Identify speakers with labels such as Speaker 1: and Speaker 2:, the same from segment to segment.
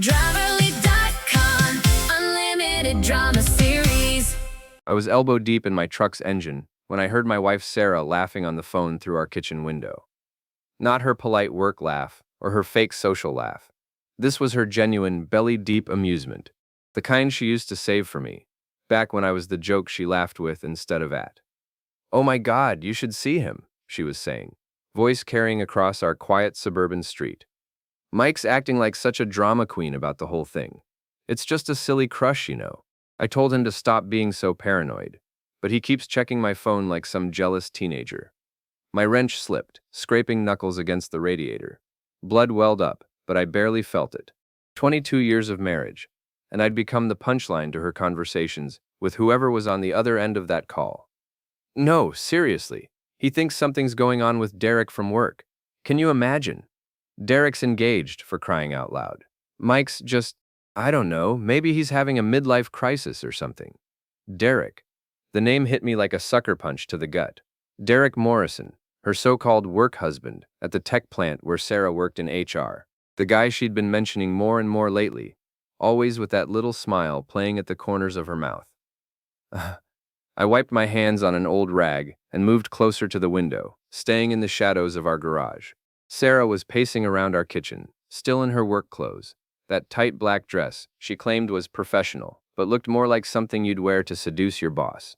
Speaker 1: Driverly.com, unlimited drama series.
Speaker 2: I was elbow deep in my truck's engine when I heard my wife Sarah laughing on the phone through our kitchen window. Not her polite work laugh or her fake social laugh. This was her genuine, belly-deep amusement, the kind she used to save for me, back when I was the joke she laughed with instead of at. "Oh my God, you should see him," she was saying, voice carrying across our quiet suburban street. "Mike's acting like such a drama queen about the whole thing. It's just a silly crush, you know. I told him to stop being so paranoid, but he keeps checking my phone like some jealous teenager." My wrench slipped, scraping knuckles against the radiator. Blood welled up, but I barely felt it. 22 years of marriage, and I'd become the punchline to her conversations with whoever was on the other end of that call. "No, seriously. He thinks something's going on with Derek from work. Can you imagine? Derek's engaged, for crying out loud. Mike's just, I don't know, maybe he's having a midlife crisis or something." Derek. The name hit me like a sucker punch to the gut. Derek Morrison, her so-called work husband at the tech plant where Sarah worked in HR. The guy she'd been mentioning more and more lately, always with that little smile playing at the corners of her mouth. I wiped my hands on an old rag and moved closer to the window, staying in the shadows of our garage. Sarah was pacing around our kitchen, still in her work clothes. That tight black dress she claimed was professional, but looked more like something you'd wear to seduce your boss.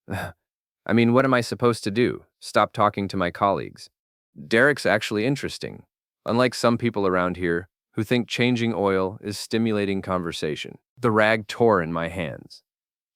Speaker 2: I mean, what am I supposed to do? Stop talking to my colleagues? Derek's actually interesting, unlike some people around here who think changing oil is stimulating conversation. The rag tore in my hands.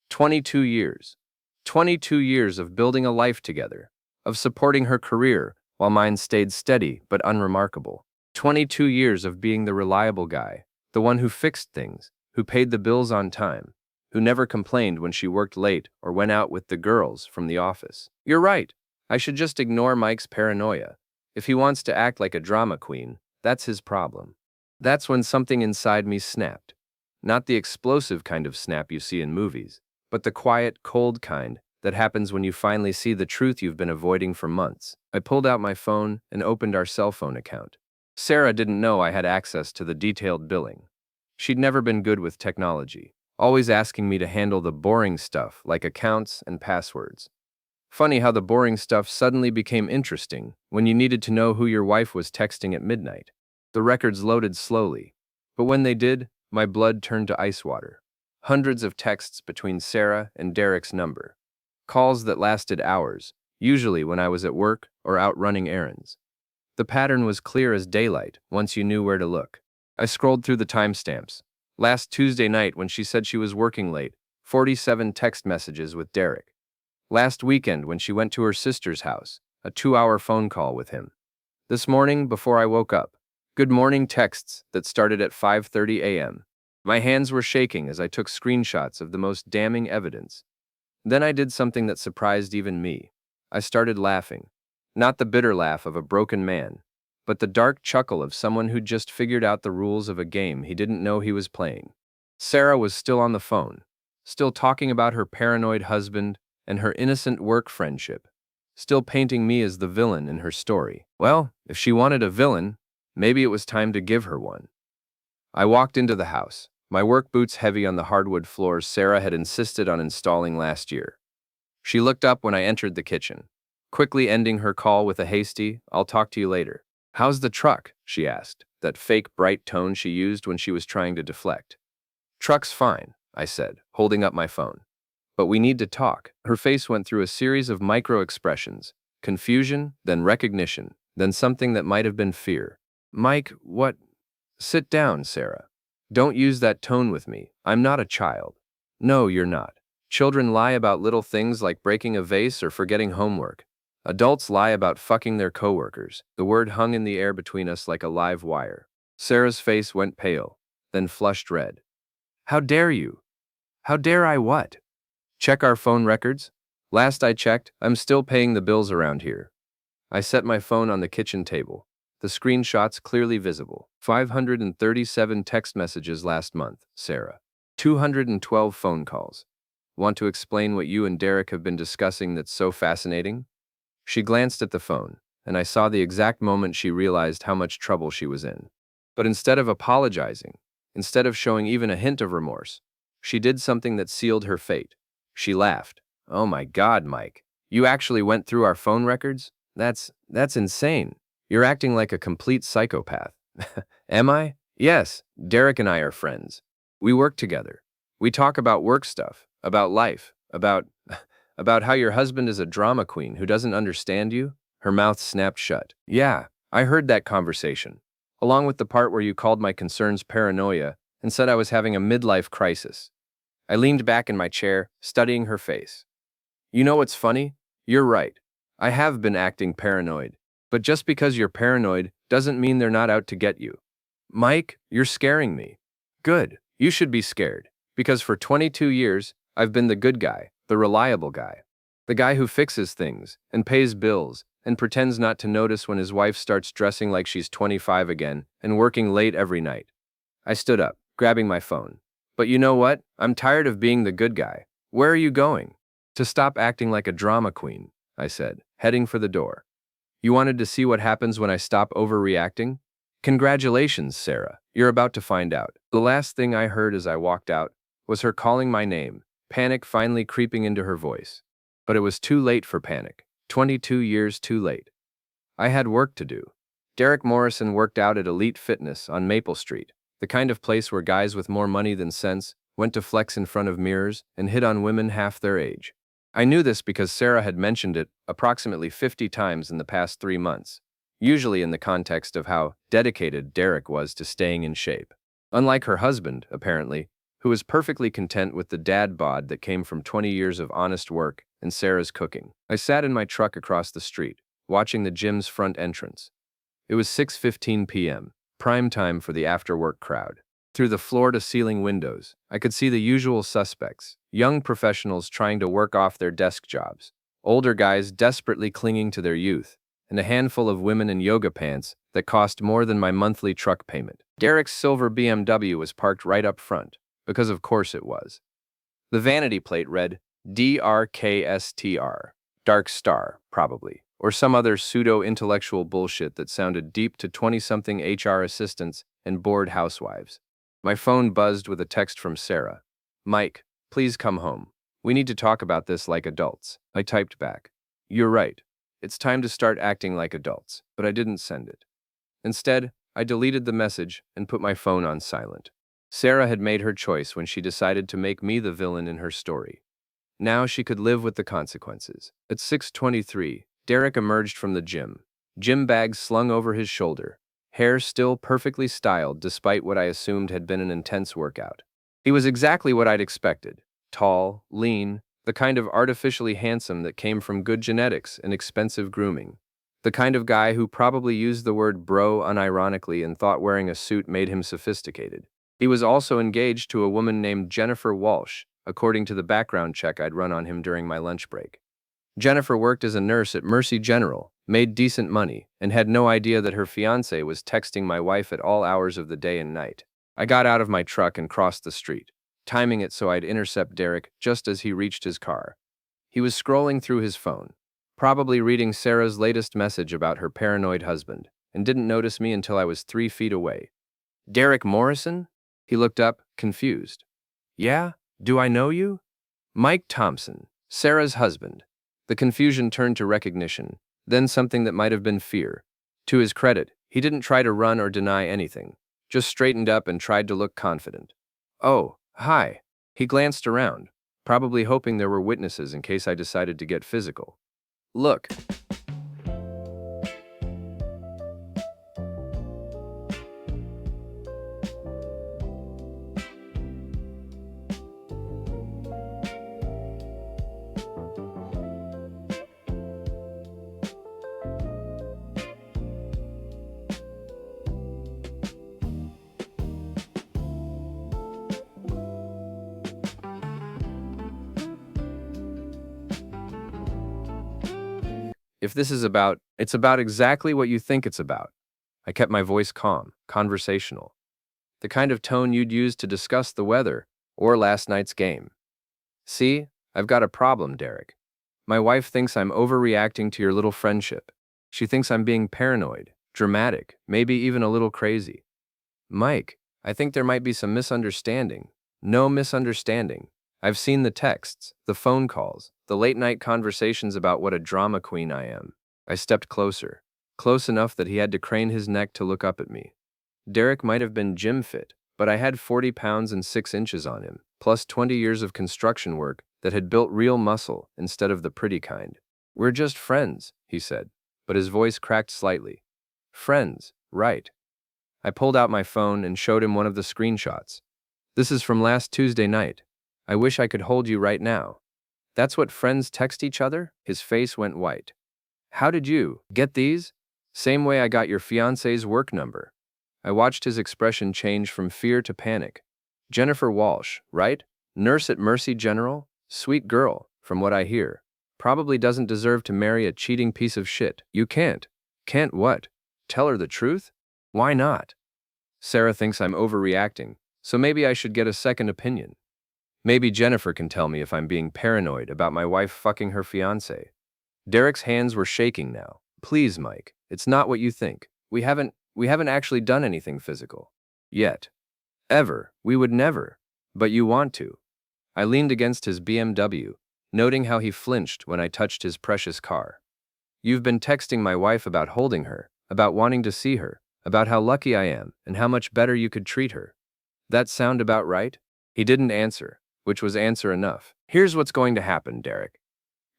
Speaker 2: 22 years. 22 years of building a life together, of supporting her career while mine stayed steady but unremarkable. 22 years of being the reliable guy, the one who fixed things, who paid the bills on time, who never complained when she worked late or went out with the girls from the office. You're right. I should just ignore Mike's paranoia. If he wants to act like a drama queen, that's his problem. That's when something inside me snapped. Not the explosive kind of snap you see in movies, but the quiet, cold kind that happens when you finally see the truth you've been avoiding for months. I pulled out my phone and opened our cell phone account. Sarah didn't know I had access to the detailed billing. She'd never been good with technology, always asking me to handle the boring stuff like accounts and passwords. Funny how the boring stuff suddenly became interesting when you needed to know who your wife was texting at midnight. The records loaded slowly, but when they did, my blood turned to ice water. Hundreds of texts between Sarah and Derek's number. Calls that lasted hours, usually when I was at work or out running errands. The pattern was clear as daylight once you knew where to look. I scrolled through the timestamps. Last Tuesday night when she said she was working late, 47 text messages with Derek. Last weekend when she went to her sister's house, a 2-hour phone call with him. This morning before I woke up, good morning texts that started at 5:30 a.m. My hands were shaking as I took screenshots of the most damning evidence. Then I did something that surprised even me. I started laughing. Not the bitter laugh of a broken man, but the dark chuckle of someone who'd just figured out the rules of a game he didn't know he was playing. Sarah was still on the phone, still talking about her paranoid husband and her innocent work friendship, still painting me as the villain in her story. Well, if she wanted a villain, maybe it was time to give her one. I walked into the house, my work boots heavy on the hardwood floors Sarah had insisted on installing last year. She looked up when I entered the kitchen, quickly ending her call with a hasty, "I'll talk to you later." "How's the truck?" she asked, that fake bright tone she used when she was trying to deflect. "Truck's fine," I said, holding up my phone. "But we need to talk." Her face went through a series of micro-expressions, confusion, then recognition, then something that might have been fear. "Mike, what?" "Sit down, Sarah. Don't use that tone with me. I'm not a child." "No, you're not. Children lie about little things like breaking a vase or forgetting homework. Adults lie about fucking their coworkers." The word hung in the air between us like a live wire. Sarah's face went pale, then flushed red. "How dare you?" "How dare I what?" "Check our phone records? Last I checked, I'm still paying the bills around here." I set my phone on the kitchen table, the screenshots clearly visible. 537 text messages last month, Sarah. 212 phone calls. "Want to explain what you and Derek have been discussing that's so fascinating?" She glanced at the phone, and I saw the exact moment she realized how much trouble she was in. But instead of apologizing, instead of showing even a hint of remorse, she did something that sealed her fate. She laughed. "Oh my God, Mike. You actually went through our phone records? That's insane. You're acting like a complete psychopath." Am I? Yes, Derek and I are friends. We work together. We talk about work stuff, about life, about how your husband is a drama queen who doesn't understand you. Her mouth snapped shut. Yeah, I heard that conversation, along with the part where you called my concerns paranoia and said I was having a midlife crisis. I leaned back in my chair, studying her face. You know what's funny? You're right. I have been acting paranoid. But just because you're paranoid doesn't mean they're not out to get you. Mike, you're scaring me. Good. You should be scared. Because for 22 years, I've been the good guy, the reliable guy. The guy who fixes things, and pays bills, and pretends not to notice when his wife starts dressing like she's 25 again, and working late every night. I stood up, grabbing my phone. But you know what? I'm tired of being the good guy. Where are you going? To stop acting like a drama queen, I said, heading for the door. You wanted to see what happens when I stop overreacting? Congratulations, Sarah. You're about to find out. The last thing I heard as I walked out was her calling my name, panic finally creeping into her voice. But it was too late for panic. 22 years too late. I had work to do. Derek Morrison worked out at Elite Fitness on Maple Street, the kind of place where guys with more money than sense went to flex in front of mirrors and hit on women half their age. I knew this because Sarah had mentioned it approximately 50 times in the past 3 months, usually in the context of how dedicated Derek was to staying in shape. Unlike her husband, apparently, who was perfectly content with the dad bod that came from 20 years of honest work and Sarah's cooking. I sat in my truck across the street, watching the gym's front entrance. It was 6:15 p.m., prime time for the after-work crowd. Through the floor-to-ceiling windows, I could see the usual suspects, young professionals trying to work off their desk jobs, older guys desperately clinging to their youth, and a handful of women in yoga pants that cost more than my monthly truck payment. Derek's silver BMW was parked right up front, because of course it was. The vanity plate read DRKSTR, Dark Star, probably, or some other pseudo-intellectual bullshit that sounded deep to 20-something HR assistants and bored housewives. My phone buzzed with a text from Sarah. "Mike, please come home. We need to talk about this like adults." I typed back. "You're right. It's time to start acting like adults," but I didn't send it. Instead, I deleted the message and put my phone on silent. Sarah had made her choice when she decided to make me the villain in her story. Now she could live with the consequences. At 6:23, Derek emerged from the gym bag slung over his shoulder, hair still perfectly styled despite what I assumed had been an intense workout. He was exactly what I'd expected. Tall, lean, the kind of artificially handsome that came from good genetics and expensive grooming. The kind of guy who probably used the word bro unironically and thought wearing a suit made him sophisticated. He was also engaged to a woman named Jennifer Walsh, according to the background check I'd run on him during my lunch break. Jennifer worked as a nurse at Mercy General, made decent money, and had no idea that her fiancé was texting my wife at all hours of the day and night. I got out of my truck and crossed the street, timing it so I'd intercept Derek just as he reached his car. He was scrolling through his phone, probably reading Sarah's latest message about her paranoid husband, and didn't notice me until I was 3 feet away. "Derek Morrison?" He looked up, confused. "Yeah? Do I know you?" "Mike Thompson, Sarah's husband." The confusion turned to recognition, then something that might have been fear. To his credit, he didn't try to run or deny anything, just straightened up and tried to look confident. "Oh, hi." He glanced around, probably hoping there were witnesses in case I decided to get physical. "Look." If this is about, it's about exactly what you think it's about. I kept my voice calm, conversational. The kind of tone you'd use to discuss the weather or last night's game. "See, I've got a problem, Derek. My wife thinks I'm overreacting to your little friendship. She thinks I'm being paranoid, dramatic, maybe even a little crazy." "Mike, I think there might be some misunderstanding. No misunderstanding. I've seen the texts, the phone calls, the late-night conversations about what a drama queen I am. I stepped closer, close enough that he had to crane his neck to look up at me. Derek might have been gym fit, but I had 40 pounds and 6 inches on him, plus 20 years of construction work that had built real muscle instead of the pretty kind. "We're just friends," he said, but his voice cracked slightly. "Friends, right." I pulled out my phone and showed him one of the screenshots. "This is from last Tuesday night. I wish I could hold you right now." "That's what friends text each other?" His face went white. "How did you get these?" "Same way I got your fiancé's work number." I watched his expression change from fear to panic. "Jennifer Walsh, right? Nurse at Mercy General? Sweet girl, from what I hear. Probably doesn't deserve to marry a cheating piece of shit." "You can't." "Can't what? Tell her the truth?" "Why not?" "Sarah thinks I'm overreacting, so maybe I should get a second opinion. Maybe Jennifer can tell me if I'm being paranoid about my wife fucking her fiancé." Derek's hands were shaking now. "Please, Mike, it's not what you think. We haven't actually done anything physical. Yet. Ever. We would never. But you want to." I leaned against his BMW, noting how he flinched when I touched his precious car. "You've been texting my wife about holding her, about wanting to see her, about how lucky I am, and how much better you could treat her. That sound about right?" He didn't answer, which was answer enough. "Here's what's going to happen, Derek.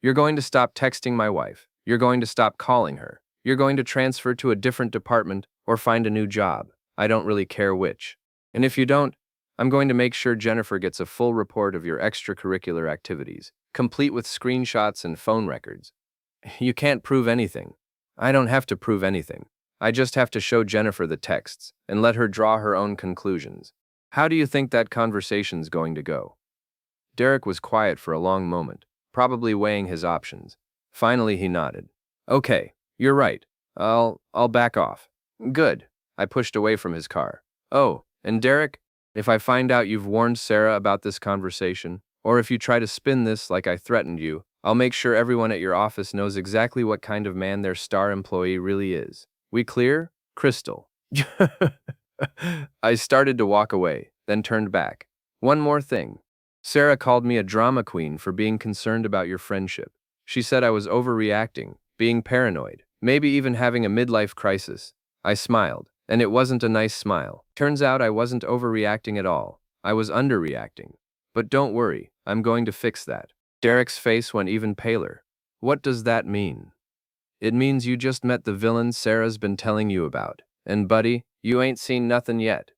Speaker 2: You're going to stop texting my wife. You're going to stop calling her. You're going to transfer to a different department or find a new job. I don't really care which. And if you don't, I'm going to make sure Jennifer gets a full report of your extracurricular activities, complete with screenshots and phone records. You can't prove anything. I don't have to prove anything. I just have to show Jennifer the texts and let her draw her own conclusions. How do you think that conversation's going to go?" Derek was quiet for a long moment, probably weighing his options. Finally, he nodded. "Okay, you're right. I'll back off." "Good." I pushed away from his car. "Oh, and Derek, if I find out you've warned Sarah about this conversation, or if you try to spin this like I threatened you, I'll make sure everyone at your office knows exactly what kind of man their star employee really is. We clear? Crystal." I started to walk away, then turned back. "One more thing. Sarah called me a drama queen for being concerned about your friendship. She said I was overreacting, being paranoid, maybe even having a midlife crisis." I smiled, and it wasn't a nice smile. Turns out I wasn't overreacting at all. I was underreacting. But don't worry, I'm going to fix that. Derek's face went even paler. "What does that mean?" "It means you just met the villain Sarah's been telling you about. And buddy, you ain't seen nothing yet."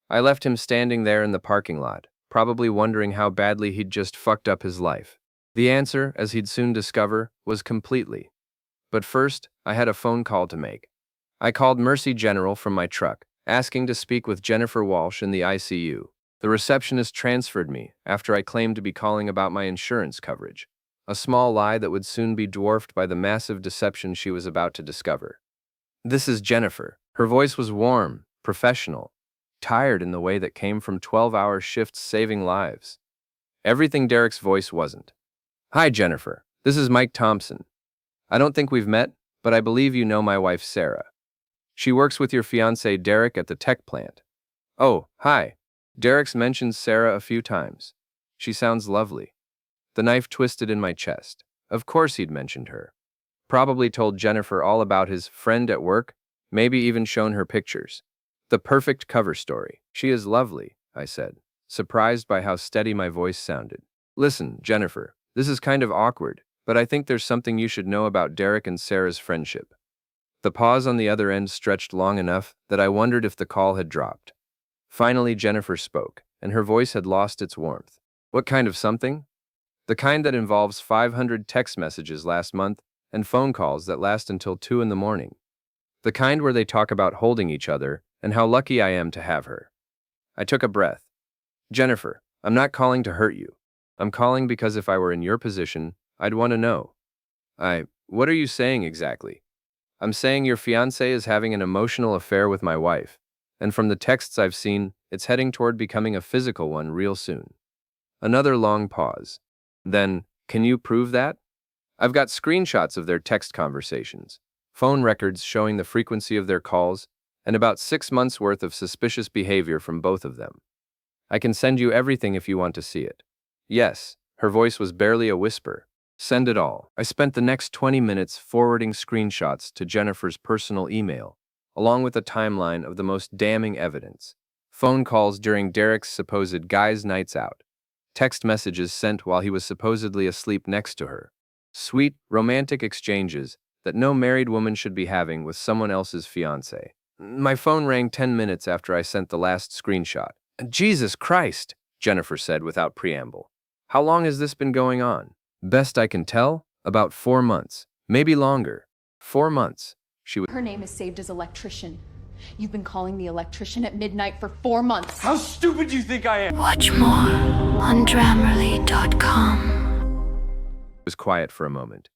Speaker 2: I left him standing there in the parking lot, probably wondering how badly he'd just fucked up his life. The answer, as he'd soon discover, was completely. But first, I had a phone call to make. I called Mercy General from my truck, asking to speak with Jennifer Walsh in the ICU. The receptionist transferred me after I claimed to be calling about my insurance coverage, a small lie that would soon be dwarfed by the massive deception she was about to discover. "This is Jennifer." Her voice was warm, professional, tired in the way that came from 12-hour shifts saving lives. Everything Derek's voice wasn't. "Hi, Jennifer. This is Mike Thompson. I don't think we've met, but I believe you know my wife, Sarah. She works with your fiancé, Derek, at the tech plant." "Oh, hi." Derek's mentioned Sarah a few times. "She sounds lovely." The knife twisted in my chest. Of course he'd mentioned her. Probably told Jennifer all about his friend at work, maybe even shown her pictures. The perfect cover story. "She is lovely," I said, surprised by how steady my voice sounded. "Listen, Jennifer, this is kind of awkward, but I think there's something you should know about Derek and Sarah's friendship." The pause on the other end stretched long enough that I wondered if the call had dropped. Finally, Jennifer spoke, and her voice had lost its warmth. "What kind of something?" "The kind that involves 500 text messages last month and phone calls that last until 2 in the morning. The kind where they talk about holding each other and how lucky I am to have her." I took a breath. "Jennifer, I'm not calling to hurt you. I'm calling because if I were in your position, I'd want to know." What are you saying exactly?" "I'm saying your fiancé is having an emotional affair with my wife, and from the texts I've seen, it's heading toward becoming a physical one real soon." Another long pause. "Then, can you prove that?" "I've got screenshots of their text conversations, phone records showing the frequency of their calls, and about 6 months' worth of suspicious behavior from both of them. I can send you everything if you want to see it. Yes, her voice was barely a whisper. Send it all. I spent the next 20 minutes forwarding screenshots to Jennifer's personal email, along with a timeline of the most damning evidence. Phone calls during Derek's supposed guys' nights out. Text messages sent while he was supposedly asleep next to her. Sweet, romantic exchanges that no married woman should be having with someone else's fiancé. My phone rang 10 minutes after I sent the last screenshot. Jesus Christ, Jennifer said without preamble. How long has this been going on? Best I can tell, about 4 months. Maybe longer. 4 months.
Speaker 3: Her name is saved as electrician. You've been calling the electrician at midnight for 4 months.
Speaker 4: How stupid do you think I am?
Speaker 1: Watch more on Grammarly.com.
Speaker 2: Was quiet for a moment.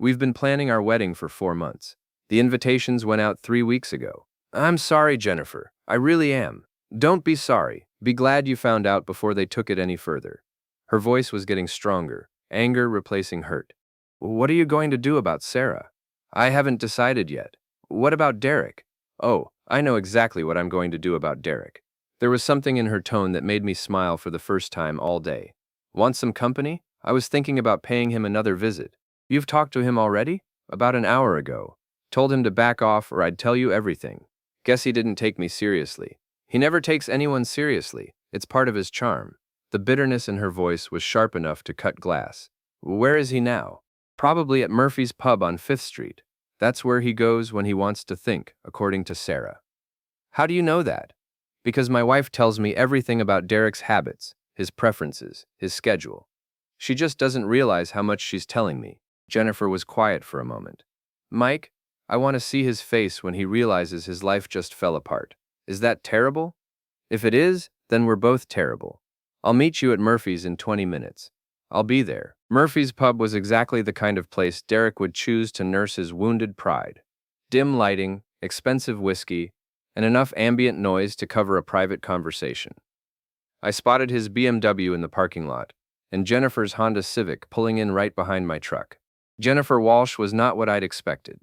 Speaker 2: We've been planning our wedding for 4 months. The invitations went out 3 weeks ago. I'm sorry, Jennifer. I really am. Don't be sorry. Be glad you found out before they took it any further. Her voice was getting stronger, anger replacing hurt. What are you going to do about Sarah? I haven't decided yet. What about Derek? Oh, I know exactly what I'm going to do about Derek. There was something in her tone that made me smile for the first time all day. Want some company? I was thinking about paying him another visit. You've talked to him already? About an hour ago. Told him to back off or I'd tell you everything. Guess he didn't take me seriously. He never takes anyone seriously. It's part of his charm. The bitterness in her voice was sharp enough to cut glass. Where is he now? Probably at Murphy's Pub on 5th Street. That's where he goes when he wants to think, according to Sarah. How do you know that? Because my wife tells me everything about Derek's habits, his preferences, his schedule. She just doesn't realize how much she's telling me. Jennifer was quiet for a moment. Mike, I want to see his face when he realizes his life just fell apart. Is that terrible? If it is, then we're both terrible. I'll meet you at Murphy's in 20 minutes. I'll be there. Murphy's Pub was exactly the kind of place Derek would choose to nurse his wounded pride. Dim lighting, expensive whiskey, and enough ambient noise to cover a private conversation. I spotted his BMW in the parking lot, and Jennifer's Honda Civic pulling in right behind my truck. Jennifer Walsh was not what I'd expected.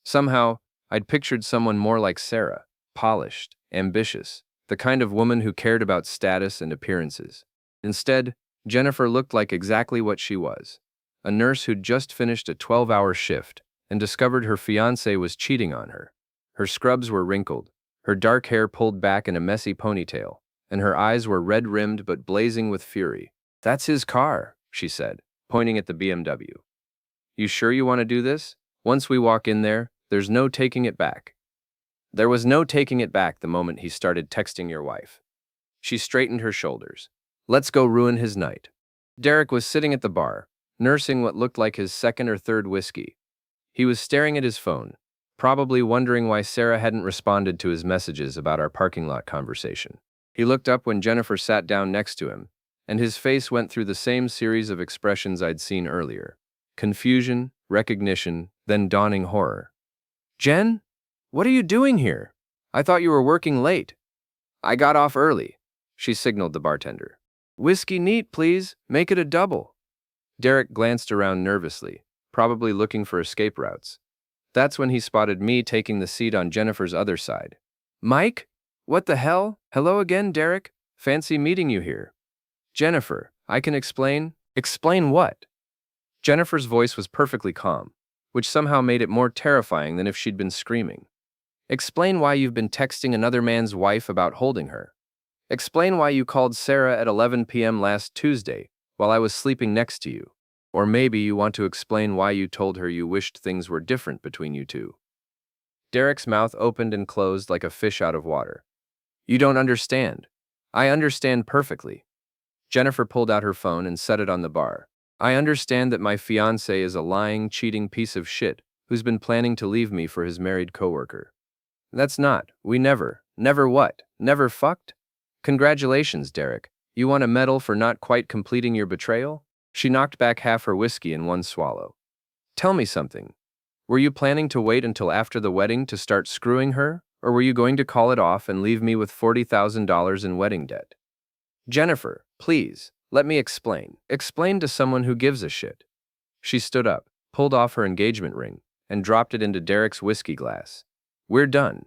Speaker 2: Somehow, I'd pictured someone more like Sarah, polished, ambitious, the kind of woman who cared about status and appearances. Instead, Jennifer looked like exactly what she was, a nurse who'd just finished a 12-hour shift and discovered her fiancé was cheating on her. Her scrubs were wrinkled, her dark hair pulled back in a messy ponytail, and her eyes were red-rimmed but blazing with fury. That's his car, she said, pointing at the BMW. You sure you want to do this? Once we walk in there, there's no taking it back. There was no taking it back the moment he started texting your wife. She straightened her shoulders. Let's go ruin his night. Derek was sitting at the bar, nursing what looked like his second or third whiskey. He was staring at his phone, probably wondering why Sarah hadn't responded to his messages about our parking lot conversation. He looked up when Jennifer sat down next to him, and his face went through the same series of expressions I'd seen earlier. Confusion, recognition, then dawning horror. Jen? What are you doing here? I thought you were working late. I got off early, she signaled the bartender. Whiskey neat, please. Make it a double. Derek glanced around nervously, probably looking for escape routes. That's when he spotted me taking the seat on Jennifer's other side. Mike? What the hell? Hello again, Derek. Fancy meeting you here. Jennifer, I can explain. Explain what? Jennifer's voice was perfectly calm, which somehow made it more terrifying than if she'd been screaming. Explain why you've been texting another man's wife about holding her. Explain why you called Sarah at 11 p.m. last Tuesday while I was sleeping next to you. Or maybe you want to explain why you told her you wished things were different between you two. Derek's mouth opened and closed like a fish out of water. You don't understand. I understand perfectly. Jennifer pulled out her phone and set it on the bar. I understand that my fiancé is a lying, cheating piece of shit who's been planning to leave me for his married coworker. That's not. We never what? Never fucked? Congratulations, Derek. You won a medal for not quite completing your betrayal? She knocked back half her whiskey in one swallow. Tell me something. Were you planning to wait until after the wedding to start screwing her, or were you going to call it off and leave me with $40,000 in wedding debt? Jennifer, please, let me explain. Explain to someone who gives a shit. She stood up, pulled off her engagement ring, and dropped it into Derek's whiskey glass. We're done.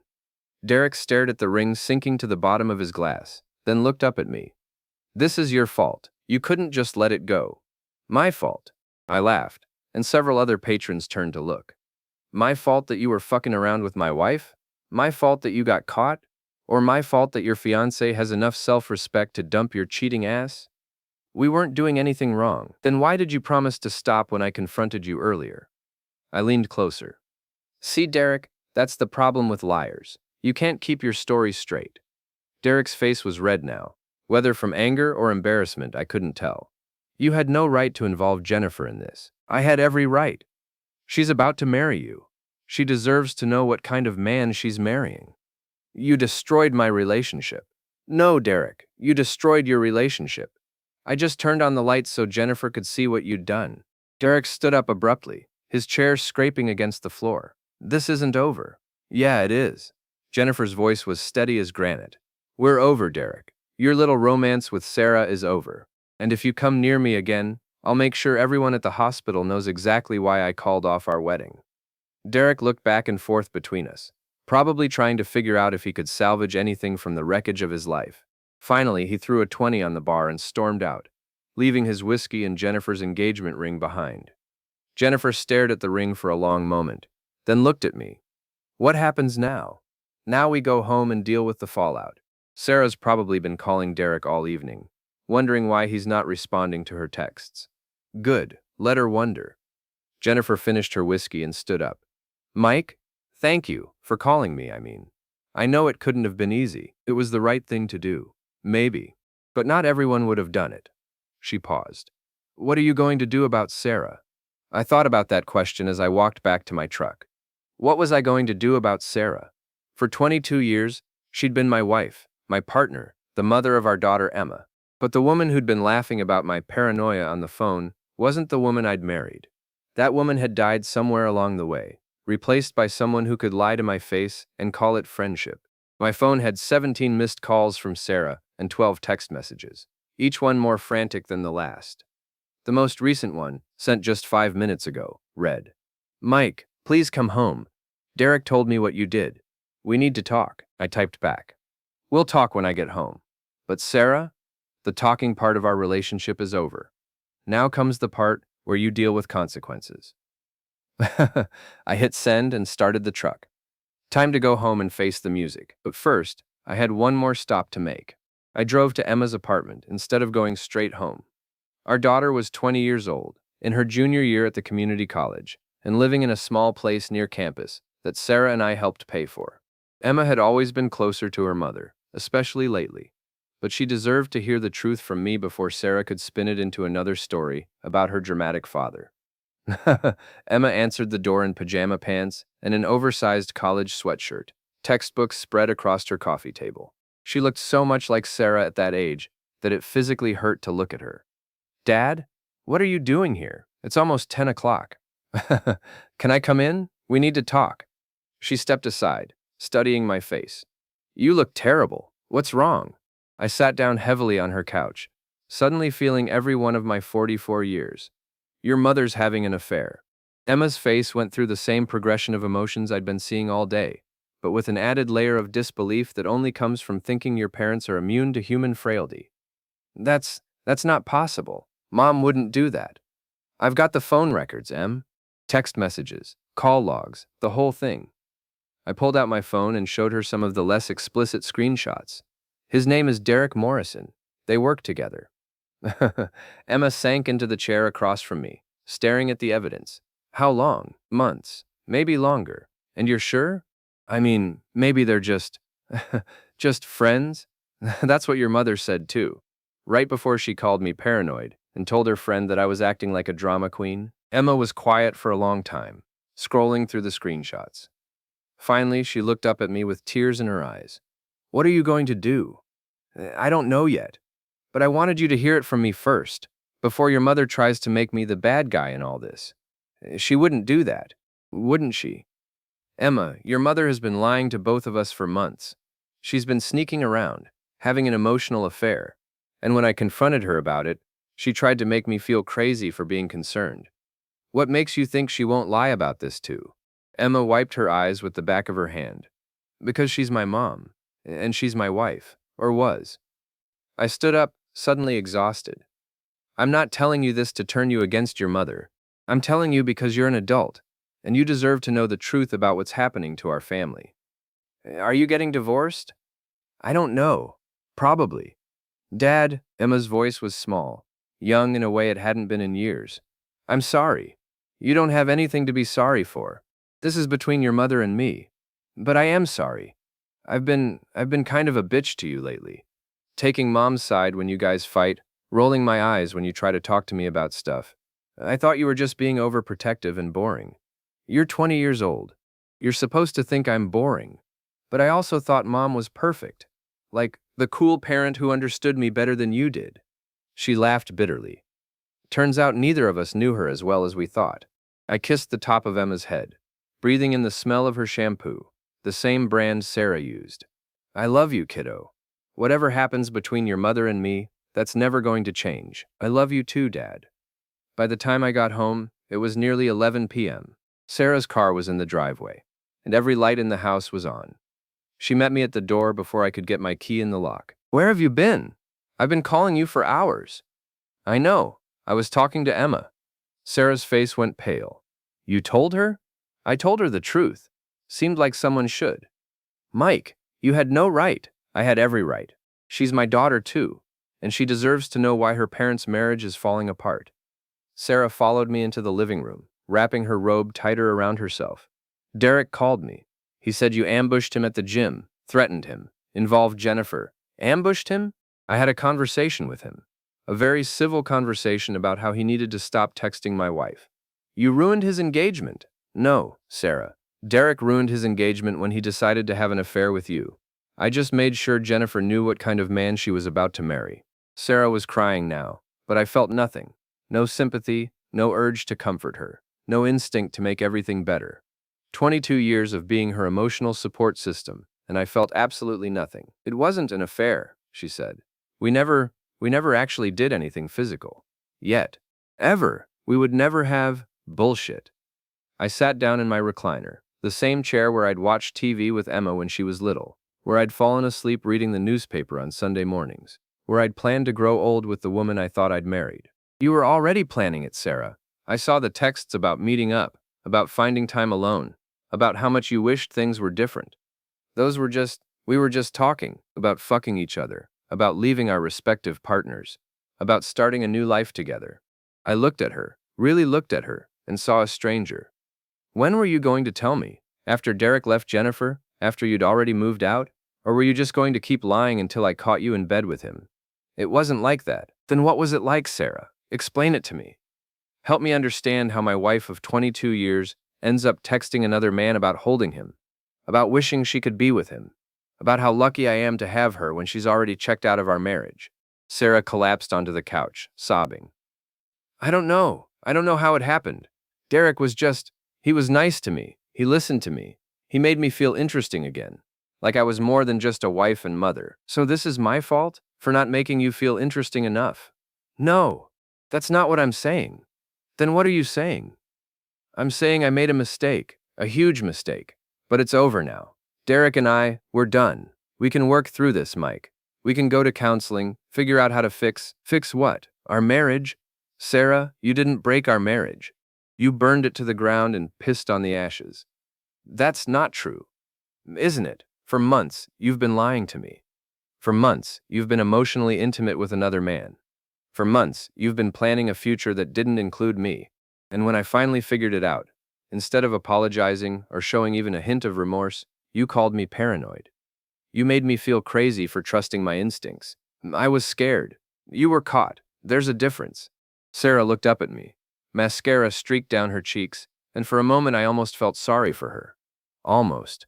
Speaker 2: Derek stared at the ring sinking to the bottom of his glass, then looked up at me. This is your fault. You couldn't just let it go. My fault. I laughed, and several other patrons turned to look. My fault that you were fucking around with my wife? My fault that you got caught? Or my fault that your fiancé has enough self-respect to dump your cheating ass? We weren't doing anything wrong. Then why did you promise to stop when I confronted you earlier? I leaned closer. See, Derek, that's the problem with liars. You can't keep your story straight. Derek's face was red now. Whether from anger or embarrassment, I couldn't tell. You had no right to involve Jennifer in this. I had every right. She's about to marry you. She deserves to know what kind of man she's marrying. You destroyed my relationship. No, Derek, you destroyed your relationship. I just turned on the lights so Jennifer could see what you'd done. Derek stood up abruptly, his chair scraping against the floor. This isn't over. Yeah, it is. Jennifer's voice was steady as granite. We're over, Derek. Your little romance with Sarah is over. And if you come near me again, I'll make sure everyone at the hospital knows exactly why I called off our wedding. Derek looked back and forth between us, probably trying to figure out if he could salvage anything from the wreckage of his life. Finally, he threw a 20 on the bar and stormed out, leaving his whiskey and Jennifer's engagement ring behind. Jennifer stared at the ring for a long moment, then looked at me. What happens now? Now we go home and deal with the fallout. Sarah's probably been calling Derek all evening, wondering why he's not responding to her texts. Good, let her wonder. Jennifer finished her whiskey and stood up. Mike, thank you for calling me, I know it couldn't have been easy. It was the right thing to do. Maybe. But not everyone would have done it. She paused. What are you going to do about Sarah? I thought about that question as I walked back to my truck. What was I going to do about Sarah? For 22 years, she'd been my wife, my partner, the mother of our daughter Emma. But the woman who'd been laughing about my paranoia on the phone wasn't the woman I'd married. That woman had died somewhere along the way, replaced by someone who could lie to my face and call it friendship. My phone had 17 missed calls from Sarah and 12 text messages, each one more frantic than the last. The most recent one, sent just 5 minutes ago, read, Mike, please come home. Derek told me what you did. We need to talk, I typed back. We'll talk when I get home. But Sarah, the talking part of our relationship is over. Now comes the part where you deal with consequences. I hit send and started the truck. Time to go home and face the music. But first, I had one more stop to make. I drove to Emma's apartment instead of going straight home. Our daughter was 20 years old, in her junior year at the community college, and living in a small place near campus that Sarah and I helped pay for. Emma had always been closer to her mother, especially lately, but she deserved to hear the truth from me before Sarah could spin it into another story about her dramatic father. Emma answered the door in pajama pants and an oversized college sweatshirt, textbooks spread across her coffee table. She looked so much like Sarah at that age that it physically hurt to look at her. Dad, what are you doing here? It's almost 10 o'clock. Can I come in? We need to talk. She stepped aside, studying my face. You look terrible. What's wrong? I sat down heavily on her couch, suddenly feeling every one of my 44 years. Your mother's having an affair. Emma's face went through the same progression of emotions I'd been seeing all day, but with an added layer of disbelief that only comes from thinking your parents are immune to human frailty. That's not possible. Mom wouldn't do that. I've got the phone records, Em. Text messages, call logs, the whole thing. I pulled out my phone and showed her some of the less explicit screenshots. His name is Derek Morrison. They work together. Emma sank into the chair across from me, staring at the evidence. How long? Months. Maybe longer. And you're sure? Maybe they're just friends? That's what your mother said too. Right before she called me paranoid and told her friend that I was acting like a drama queen, Emma was quiet for a long time, scrolling through the screenshots. Finally, she looked up at me with tears in her eyes. What are you going to do? I don't know yet, but I wanted you to hear it from me first, before your mother tries to make me the bad guy in all this. She wouldn't do that, wouldn't she? Emma, your mother has been lying to both of us for months. She's been sneaking around, having an emotional affair, and when I confronted her about it, she tried to make me feel crazy for being concerned. What makes you think she won't lie about this too? Emma wiped her eyes with the back of her hand. Because she's my mom, and she's my wife, or was. I stood up, suddenly exhausted. I'm not telling you this to turn you against your mother. I'm telling you because you're an adult, and you deserve to know the truth about what's happening to our family. Are you getting divorced? I don't know. Probably. Dad, Emma's voice was small, young in a way it hadn't been in years. I'm sorry. You don't have anything to be sorry for. This is between your mother and me. But I am sorry. I've been kind of a bitch to you lately. Taking mom's side when you guys fight, rolling my eyes when you try to talk to me about stuff. I thought you were just being overprotective and boring. You're 20 years old. You're supposed to think I'm boring. But I also thought mom was perfect. Like the cool parent who understood me better than you did. She laughed bitterly. Turns out neither of us knew her as well as we thought. I kissed the top of Emma's head, breathing in the smell of her shampoo, the same brand Sarah used. I love you, kiddo. Whatever happens between your mother and me, that's never going to change. I love you too, Dad. By the time I got home, it was nearly 11 p.m. Sarah's car was in the driveway, and every light in the house was on. She met me at the door before I could get my key in the lock. Where have you been? I've been calling you for hours. I know. I was talking to Emma. Sarah's face went pale. You told her? I told her the truth. Seemed like someone should. Mike, you had no right. I had every right. She's my daughter too, and she deserves to know why her parents' marriage is falling apart. Sarah followed me into the living room, wrapping her robe tighter around herself. Derek called me. He said you ambushed him at the gym, threatened him, involved Jennifer. Ambushed him? I had a conversation with him. A very civil conversation about how he needed to stop texting my wife. You ruined his engagement. No, Sarah. Derek ruined his engagement when he decided to have an affair with you. I just made sure Jennifer knew what kind of man she was about to marry. Sarah was crying now, but I felt nothing. No sympathy, no urge to comfort her, no instinct to make everything better. 22 years of being her emotional support system, and I felt absolutely nothing. It wasn't an affair, she said. We never actually did anything physical. Yet. Ever. We would never have. Bullshit. I sat down in my recliner, the same chair where I'd watched TV with Emma when she was little, where I'd fallen asleep reading the newspaper on Sunday mornings, where I'd planned to grow old with the woman I thought I'd married. You were already planning it, Sarah. I saw the texts about meeting up, about finding time alone, about how much you wished things were different. We were just talking, about fucking each other, about leaving our respective partners, about starting a new life together. I looked at her, really looked at her, and saw a stranger. When were you going to tell me? After Derek left Jennifer? After you'd already moved out? Or were you just going to keep lying until I caught you in bed with him? It wasn't like that. Then what was it like, Sarah? Explain it to me. Help me understand how my wife of 22 years ends up texting another man about holding him, about wishing she could be with him, about how lucky I am to have her when she's already checked out of our marriage. Sarah collapsed onto the couch, sobbing. I don't know how it happened. Derek he was nice to me. He listened to me. He made me feel interesting again, like I was more than just a wife and mother. So this is my fault for not making you feel interesting enough? No, that's not what I'm saying. Then what are you saying? I'm saying I made a mistake, a huge mistake, but it's over now. Derek and we're done. We can work through this, Mike. We can go to counseling, figure out how to fix what? Our marriage? Sarah, you didn't break our marriage. You burned it to the ground and pissed on the ashes. That's not true, isn't it? For months, you've been lying to me. For months, you've been emotionally intimate with another man. For months, you've been planning a future that didn't include me. And when I finally figured it out, instead of apologizing or showing even a hint of remorse, you called me paranoid. You made me feel crazy for trusting my instincts. I was scared. You were caught. There's a difference. Sarah looked up at me. Mascara streaked down her cheeks, and for a moment I almost felt sorry for her. Almost.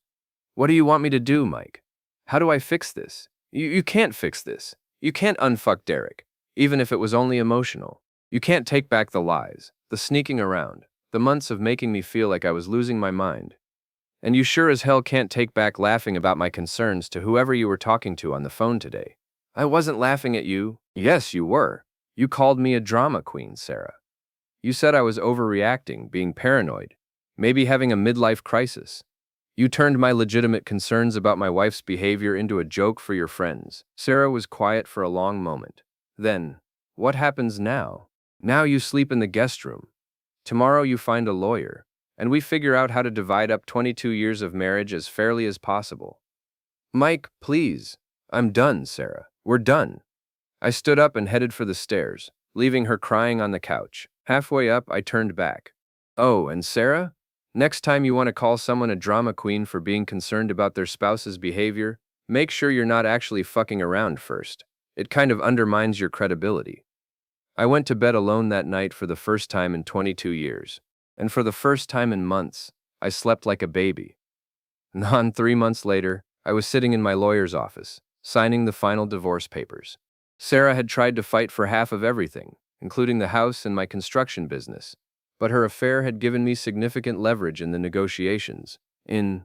Speaker 2: What do you want me to do, Mike? How do I fix this? You can't fix this. You can't unfuck Derek, even if it was only emotional. You can't take back the lies, the sneaking around, the months of making me feel like I was losing my mind. And you sure as hell can't take back laughing about my concerns to whoever you were talking to on the phone today. I wasn't laughing at you. Yes, you were. You called me a drama queen, Sarah. You said I was overreacting, being paranoid, maybe having a midlife crisis. You turned my legitimate concerns about my wife's behavior into a joke for your friends. Sarah was quiet for a long moment. Then, what happens now? Now you sleep in the guest room. Tomorrow you find a lawyer, and we figure out how to divide up 22 years of marriage as fairly as possible. Mike, please. I'm done, Sarah. We're done. I stood up and headed for the stairs, leaving her crying on the couch. Halfway up, I turned back. Oh, and Sarah? Next time you want to call someone a drama queen for being concerned about their spouse's behavior, make sure you're not actually fucking around first. It kind of undermines your credibility. I went to bed alone that night for the first time in 22 years. And for the first time in months, I slept like a baby. 3 months later, I was sitting in my lawyer's office, signing the final divorce papers. Sarah had tried to fight for half of everything, including the house and my construction business. But her affair had given me significant leverage in the negotiations. In